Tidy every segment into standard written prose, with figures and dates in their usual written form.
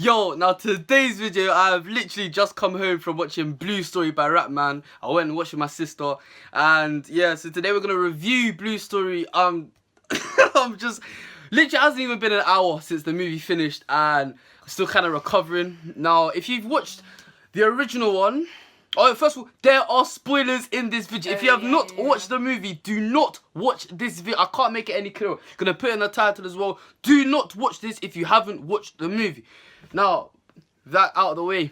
Yo, now today's video, I've literally just come home from watching Blue Story by Rapman. I went and watched with my sister, and yeah, so today we're gonna review Blue Story. I'm just literally hasn't even been an hour since the movie finished, and I'm still kind of recovering. Now, if you've watched the original one, first of all, there are spoilers in this video. If you have not watched the movie, do not watch this video. I can't make it any clearer. Gonna put it in the title as well. Do not watch this if you haven't watched the movie. Now, that out of the way.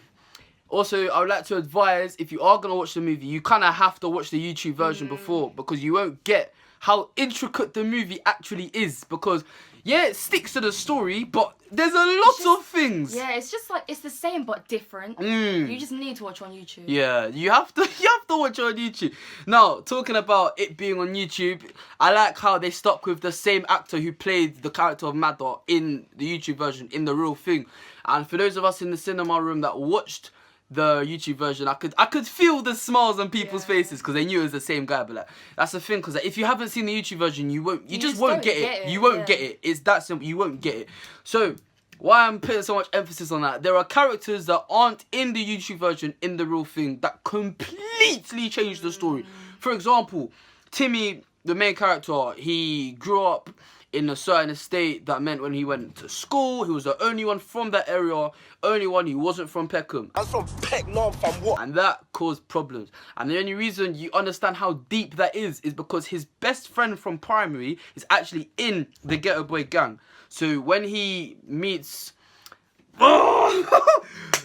Also, I would like to advise, if you are gonna watch the movie, you kind of have to watch the YouTube version before, because you won't get how intricate the movie actually is. Because yeah, it sticks to the story, but there's a lot of things. Yeah, it's just like, it's the same but different. You just need to watch on YouTube. Yeah, you have to watch it on YouTube. Now, talking about it being on YouTube, I like how they stuck with the same actor who played the character of Mad Dog in the YouTube version, in the real thing. And for those of us in the cinema room that watched the YouTube version, I could feel the smiles on people's faces, because they knew it was the same guy. But like, that's the thing, because like, if you haven't seen the YouTube version, you just won't get it. You won't get it. It's that simple. You won't get it. So why I'm putting so much emphasis on that, there are characters that aren't in the YouTube version in the real thing that completely change the story. For example, Timmy, the main character, he grew up in a certain estate. That meant when he went to school, he was the only one from that area, only one who wasn't from Peckham. I'm from Peckham, from what? And that caused problems. And the only reason you understand how deep that is because his best friend from primary is actually in the Ghetto Boy gang. So when he meets...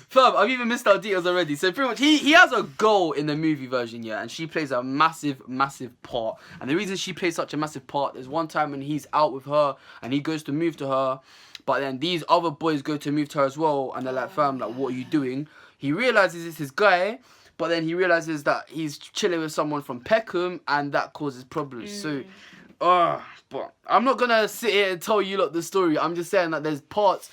Fam, I've even missed out details already. So pretty much he has a girl in the movie version, yeah, and she plays a massive part. And the reason she plays such a massive part, there's one time when he's out with her and he goes to move to her, but then these other boys go to move to her as well, and they're like, fam, like, what are you doing? He realizes it's his guy, but then he realizes that he's chilling with someone from Peckham, and that causes problems. So but I'm not gonna sit here and tell you lot the story. I'm just saying that there's parts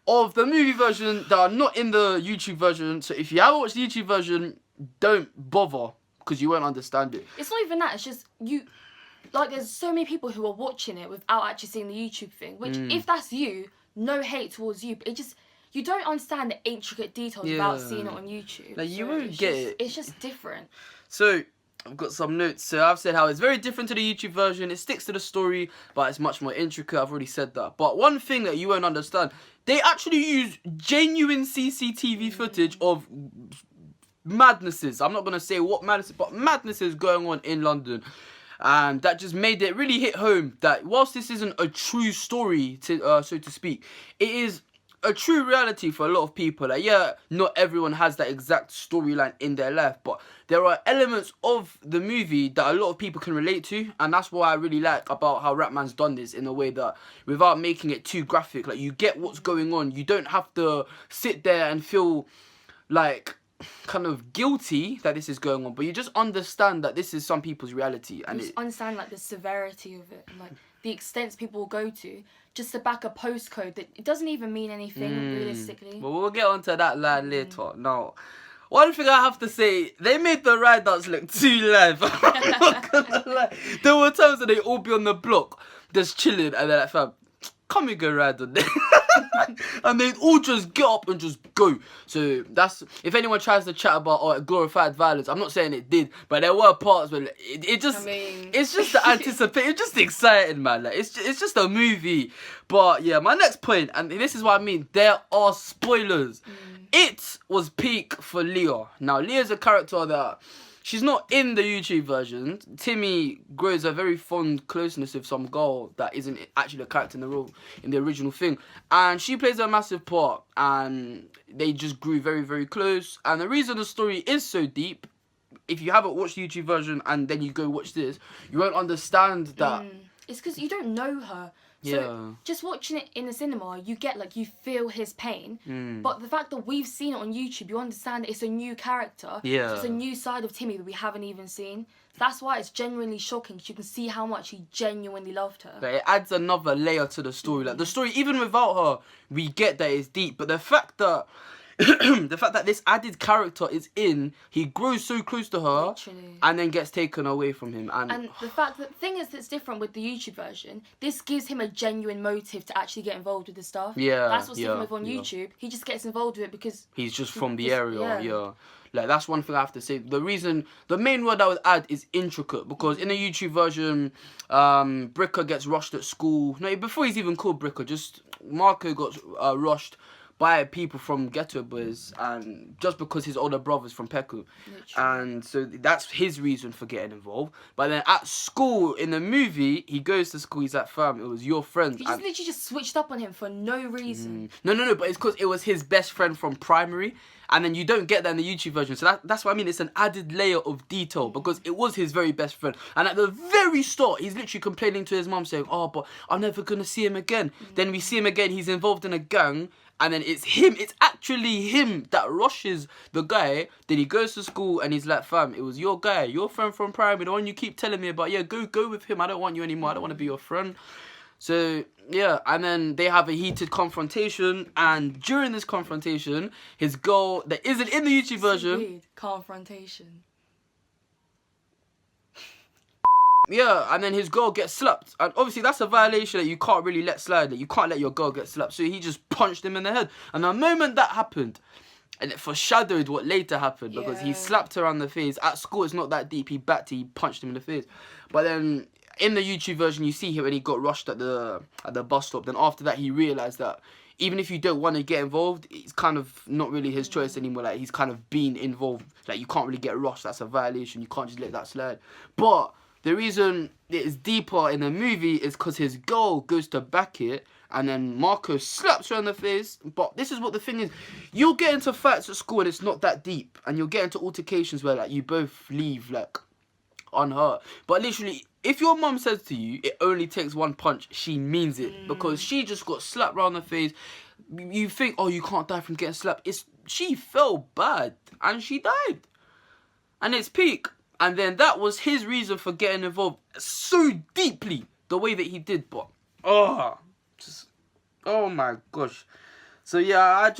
of the movie version that are not in the YouTube version. So if you haven't watched the YouTube version, don't bother, because you won't understand it. It's not even that, it's just like, there's so many people who are watching it without actually seeing the YouTube thing, which if that's you, no hate towards you, but it just, you don't understand the intricate details without seeing it on YouTube. Like, you won't get it. It's just different. So I've got some notes. So I've said how it's very different to the YouTube version. It sticks to the story, but it's much more intricate. I've already said that. But one thing that you won't understand, they actually use genuine CCTV footage of madnesses. I'm not going to say what madnesses, but madnesses going on in London. And that just made it really hit home that whilst this isn't a true story, so to speak, it is a true reality for a lot of people. Like, yeah, not everyone has that exact storyline in their life, but there are elements of the movie that a lot of people can relate to, and that's what I really like about how Rapman's done this, in a way that without making it too graphic, like, you get what's going on. You don't have to sit there and feel like kind of guilty that this is going on, but you just understand that this is some people's reality, and you just understand like the severity of it, and like the extents people will go to just to back a postcode that it doesn't even mean anything realistically. But we'll get onto that line later. Now, one thing I have to say, they made the ride dance look too live. I'm not gonna lie. There were times that they all be on the block just chilling, and they're like, fam, come and go ride on there. And they'd all just get up and just go. So that's, if anyone tries to chat about glorified violence, I'm not saying it did, but there were parts where it just, it's just the anticipation, it's just exciting, man. Like, it's just a movie. But yeah, my next point, and this is what I mean, there are spoilers. It was peak for Leah. Now, Leah's a character that, she's not in the YouTube version. Timmy grows a very fond closeness with some girl that isn't actually a character in the original thing, and she plays a massive part, and they just grew very, very close. And the reason the story is so deep, if you haven't watched the YouTube version and then you go watch this, you won't understand that. It's because you don't know her. So just watching it in the cinema, you get, like, you feel his pain. But the fact that we've seen it on YouTube, you understand that it's a new character. So it's a new side of Timmy that we haven't even seen. That's why it's genuinely shocking, because you can see how much he genuinely loved her. But it adds another layer to the story. Like, the story, even without her, we get that it's deep. But the fact that the fact that this added character is in, he grows so close to her, Literally. and then gets taken away from him. And the fact that the thing is that's different with the YouTube version, this gives him a genuine motive to actually get involved with the stuff. Yeah, that's what's different with on YouTube. He just gets involved with it because he's just from the area. Yeah. Like, that's one thing I have to say. The main word I would add is intricate, because in the YouTube version, Bricker gets rushed at school. No, before he's even called Bricker, just Marco got rushed by people from Ghetto Boys, and just because his older brother's from Peckham. And so that's his reason for getting involved. But then at school, in the movie, he goes to school, he's like, fam, it was your friend. He just literally just switched up on him for no reason. No, but it's because it was his best friend from primary. And then you don't get that in the YouTube version. So that's what I mean. It's an added layer of detail, because it was his very best friend. And at the very start, he's literally complaining to his mum, saying, oh, but I'm never going to see him again. Then we see him again. He's involved in a gang. And then it's him. It's actually him that rushes the guy. Then he goes to school and he's like, fam, it was your guy, your friend from primary, the one you keep telling me about. Yeah, go with him. I don't want you anymore. I don't want to be your friend. So, yeah, and then they have a heated confrontation, and during this confrontation, his girl, that isn't in the YouTube version... Weird. Confrontation. Yeah, and then his girl gets slapped, and obviously that's a violation that you can't really let slide, that you can't let your girl get slapped, so he just punched him in the head. And the moment that happened, and it foreshadowed what later happened, because he slapped her on the face. At school, it's not that deep, he punched him in the face. But then... in the YouTube version, you see him when he got rushed at the bus stop. Then after that, he realised that even if you don't want to get involved, it's kind of not really his choice anymore. Like, he's kind of been involved. Like, you can't really get rushed. That's a violation. You can't just let that slide. But the reason it is deeper in the movie is because his girl goes to back it, and then Marco slaps her in the face. But this is what the thing is. You'll get into fights at school and it's not that deep. And you'll get into altercations where, like, you both leave, like, unhurt. But literally... if your mum says to you, it only takes one punch, she means it. Because she just got slapped round the face. You think, oh, you can't die from getting slapped. She fell bad. And she died. And it's peak. And then that was his reason for getting involved so deeply. The way that he did. But, oh my gosh. So, yeah,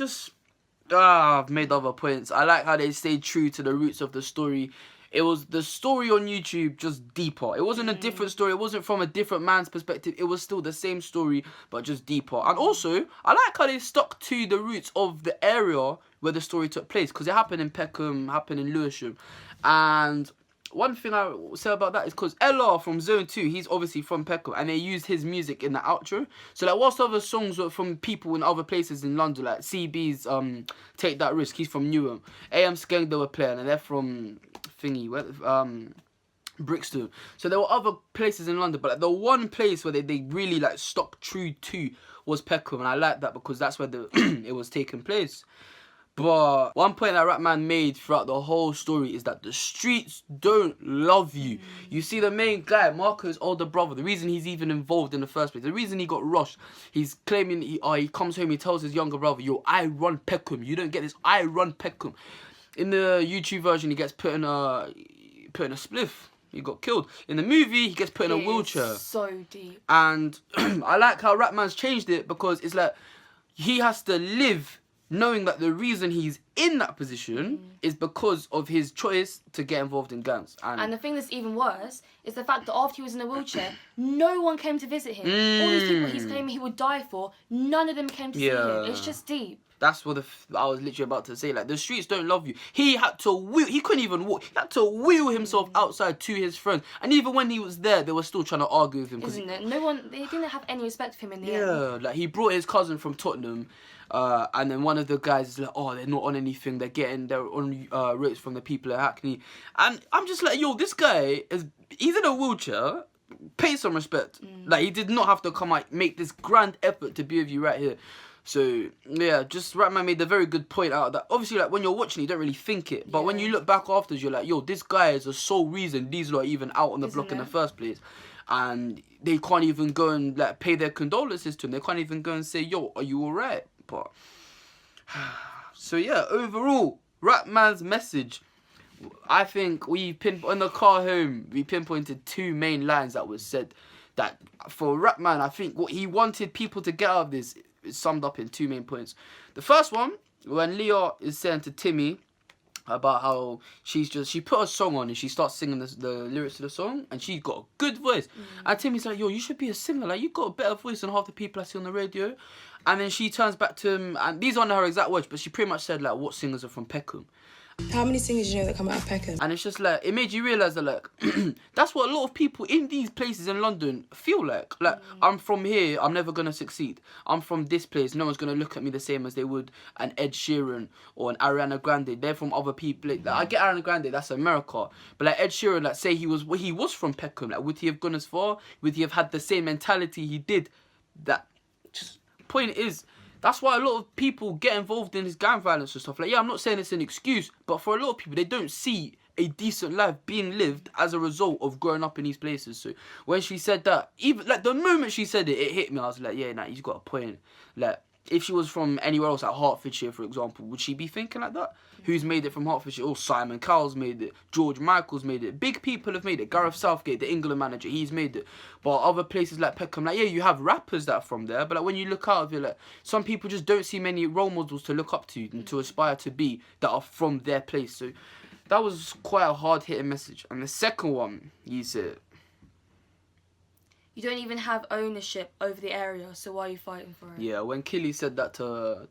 I've made other points. I like how they stayed true to the roots of the story. It was the story on YouTube, just deeper. It wasn't a different story. It wasn't from a different man's perspective. It was still the same story, but just deeper. And also, I like how they stuck to the roots of the area where the story took place. Because it happened in Peckham, happened in Lewisham. And one thing I will say about that is because LR from Zone 2, he's obviously from Peckham. And they used his music in the outro. So, like, whilst other songs were from people in other places in London, like CB's Take That Risk, he's from Newham. AM Skeng, they were playing, and they're from... Brixton. So there were other places in London, but like, the one place where they really like stuck true to was Peckham, and I like that because that's where it was taking place. But one point that Ratman made throughout the whole story is that the streets don't love you. You see the main guy, Marco's older brother, the reason he's even involved in the first place, the reason he got rushed, he's claiming he comes home, he tells his younger brother, yo, I run Peckham, you don't get this, I run Peckham. In the YouTube version, he gets put in a spliff. He got killed. In the movie, he gets put in a wheelchair. So deep. And I like how Ratman's changed it, because it's like he has to live knowing that the reason he's in that position is because of his choice to get involved in gangs. And the thing that's even worse is the fact that after he was in a wheelchair, no one came to visit him. All these people he's claiming he would die for, none of them came to see him. It's just deep. That's what I was literally about to say. Like, the streets don't love you. He had to wheel. He couldn't even walk. He had to wheel himself outside to his friends. And even when he was there, they were still trying to argue with him. Isn't it? They didn't have any respect for him in the end. Yeah, like, he brought his cousin from Tottenham. And then one of the guys is like, oh, they're not on anything. They're on ropes from the people at Hackney. And I'm just like, yo, this guy, he's in a wheelchair. Pay some respect. Like, he did not have to come out, make this grand effort to be with you right here. So, yeah, just Ratman made a very good point out that obviously, like, when you're watching, you don't really think it. But when you look back afterwards, you're like, yo, this guy is the sole reason these lot are even out on the block in the first place. And they can't even go and, like, pay their condolences to him. They can't even go and say, yo, are you alright? But, so, yeah, overall, Ratman's message, I think on the car home, we pinpointed two main lines that was said. That, for Ratman, I think what he wanted people to get out of this is summed up in two main points. The first one when Leah is saying to Timmy about how she put a song on and she starts singing the lyrics to the song, and she's got a good voice. And Timmy's like, yo, you should be a singer. Like, you got a better voice than half the people I see on the radio. And then she turns back to him, and these aren't her exact words, but she pretty much said, like, what singers are from Peckham. How many singers do you know that come out of Peckham? And it's just like, it made you realise that, like, that's what a lot of people in these places in London feel like. Like, I'm from here, I'm never going to succeed. I'm from this place, no one's going to look at me the same as they would an Ed Sheeran or an Ariana Grande. They're from other people. Like, I get Ariana Grande, that's America. But like Ed Sheeran, like, say he was from Peckham. Like, would he have gone as far? Would he have had the same mentality he did? That, just, point is, that's why a lot of people get involved in this gang violence and stuff. Like, yeah, I'm not saying it's an excuse, but for a lot of people, they don't see a decent life being lived as a result of growing up in these places. So when she said that, even like the moment she said it, it hit me. I was like, yeah, nah, he's got a point. Like, if she was from anywhere else, like Hertfordshire, for example, would she be thinking like that? Who's made it from Hertfordshire? Oh, Simon Cowell's made it. George Michael's made it. Big people have made it. Gareth Southgate, the England manager, he's made it. But other places like Peckham, like, yeah, you have rappers that are from there, but like when you look out of it, like, some people just don't see many role models to look up to and to aspire to be that are from their place. So that was quite a hard-hitting message. And the second one, you said, you don't even have ownership over the area, so why are you fighting for it? Yeah, when Killy said that to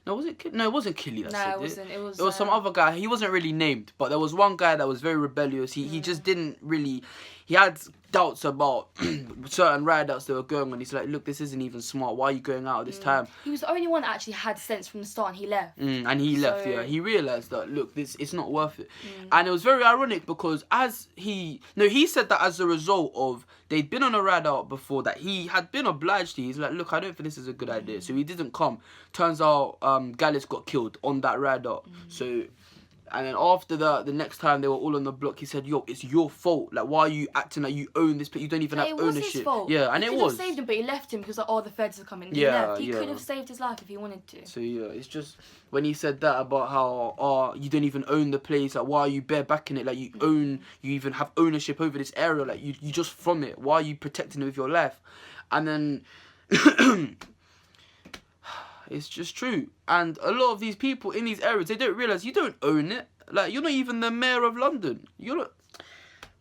no, was it? No, it wasn't Killy that said it. No, it wasn't. It was some other guy. He wasn't really named, but there was one guy that was very rebellious. He just didn't really. He had doubts about certain rideouts that were going on. He's like, look, this isn't even smart. Why are you going out at this time? He was the only one that actually had sense from the start, and he left. And he left, yeah. He realised that, look, it's not worth it. And it was very ironic because he said that as a result of, they'd been on a ride out before that he had been obliged to. He's like, look, I don't think this is a good idea. So he didn't come. Turns out Gallus got killed on that ride out. So... And then after that, the next time they were all on the block, he said, yo, it's your fault. Like, why are you acting like you own this place? You don't even have ownership. It was his fault. Yeah, and it was. He could have saved him, but he left him because, like, oh, the feds are coming. He left. He could have saved his life if he wanted to. So, yeah, it's just, when he said that about how, oh, you don't even own the place. Like, why are you barebacking it? Like, you even have ownership over this area. Like, you just from it. Why are you protecting it with your life? And then... It's just true. And a lot of these people in these areas, they don't realise you don't own it. Like, you're not even the mayor of London. You're not...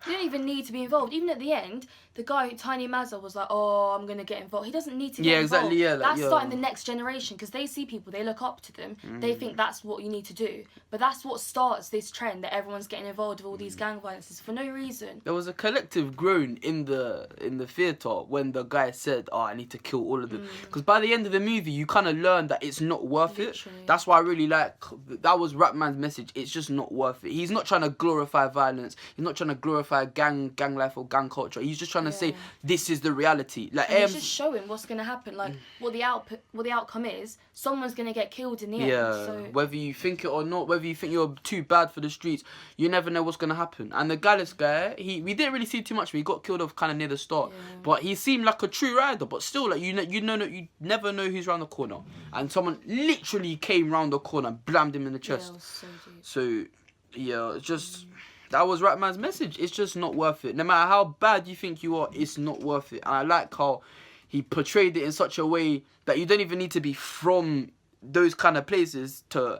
You don't even need to be involved. Even at the end, the guy, Tiny Mazza, was like, oh, I'm going to get involved. He doesn't need to get involved. Exactly, yeah. That's starting the next generation, because they see people, they look up to them, they think that's what you need to do. But that's what starts this trend that everyone's getting involved with all these gang violences for no reason. There was a collective groan in the theatre when the guy said, oh, I need to kill all of them. Because by the end of the movie, you kind of learn that it's not worth it. That's why I really like, that was Rapman's message, it's just not worth it. He's not trying to glorify violence, he's not trying to glorify gang life or gang culture. He's just trying to say this is the reality. Like, he's just showing what's going to happen. Like, what the outcome is. Someone's going to get killed in the end. So. Whether you think it or not, whether you think you're too bad for the streets, you never know what's going to happen. And the Gallus guy, we didn't really see too much, but he got killed off kind of near the start. But he seemed like a true rider. But still, like, you never know who's around the corner. And someone literally came round the corner and blammed him in the chest. Yeah, it was so deep. So yeah, it's just. That was Rapman's message. It's just not worth it. No matter how bad you think you are, it's not worth it. And I like how he portrayed it in such a way that you don't even need to be from those kind of places to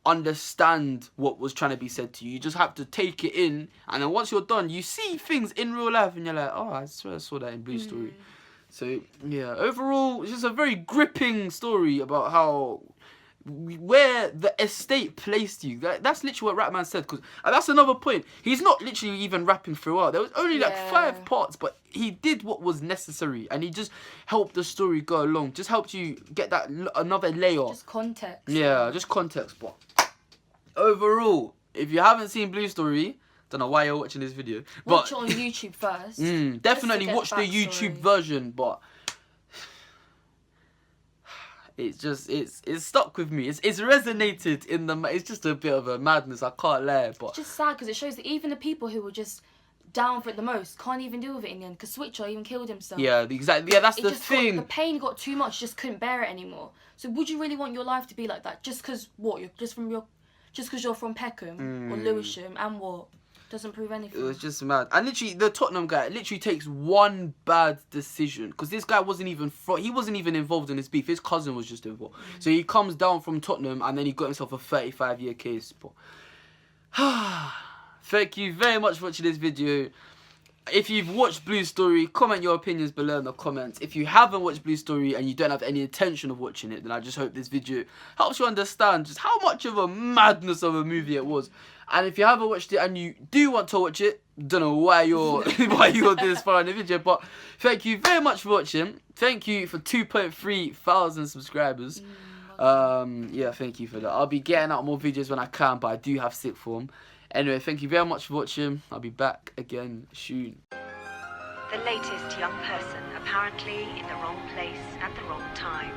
understand what was trying to be said to you. You just have to take it in. And then once you're done, you see things in real life and you're like, oh, I swear I saw that in Blue Story. So, yeah, overall, it's just a very gripping story about how... where the estate placed you. That's literally what Rapman said, because that's another point. He's not literally even rapping throughout. There was only like 5 parts, but he did what was necessary, and he just helped the story go along. Just helped you get that another layer. Just context. Yeah, just context. But overall, if you haven't seen Blue Story, don't know why you're watching this video. Watch it on YouTube first. Definitely watch the YouTube version, but it's just it's stuck with me. It's resonated in the. It's just a bit of a madness. I can't lie, but it's just sad because it shows that even the people who were just down for it the most can't even deal with it in the end. Because Switcher even killed himself. Yeah, exactly. Yeah, that's the thing. The pain got too much. Just couldn't bear it anymore. So would you really want your life to be like that? Just because what? You're just because you're from Peckham or Lewisham and what? Doesn't prove anything. It was just mad. And literally, the Tottenham guy literally takes one bad decision. Because this guy wasn't even involved in this beef. His cousin was just involved. So he comes down from Tottenham and then he got himself a 35-year case. But thank you very much for watching this video. If you've watched Blue Story, comment your opinions below in the comments. If you haven't watched Blue Story and you don't have any intention of watching it, then I just hope this video helps you understand just how much of a madness of a movie it was. And if you haven't watched it and you do want to watch it, don't know why you're this far in the video, but thank you very much for watching. Thank you for 2,300 subscribers. Yeah, thank you for that. I'll be getting out more videos when I can, but I do have sick form. Anyway, thank you very much for watching. I'll be back again soon. The latest young person apparently in the wrong place at the wrong time.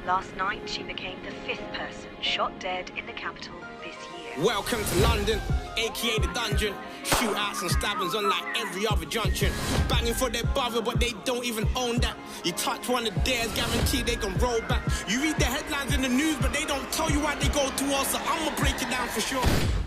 Last night she became the 5th person shot dead in the capital this year. Welcome to London, aka the dungeon. Shootouts and stabbings on like every other junction. Banging for their brother, but they don't even own that. You touch one of theirs, guaranteed they can roll back. You read the headlines in the news, but they don't tell you why they go to war, so I'ma break it down for sure.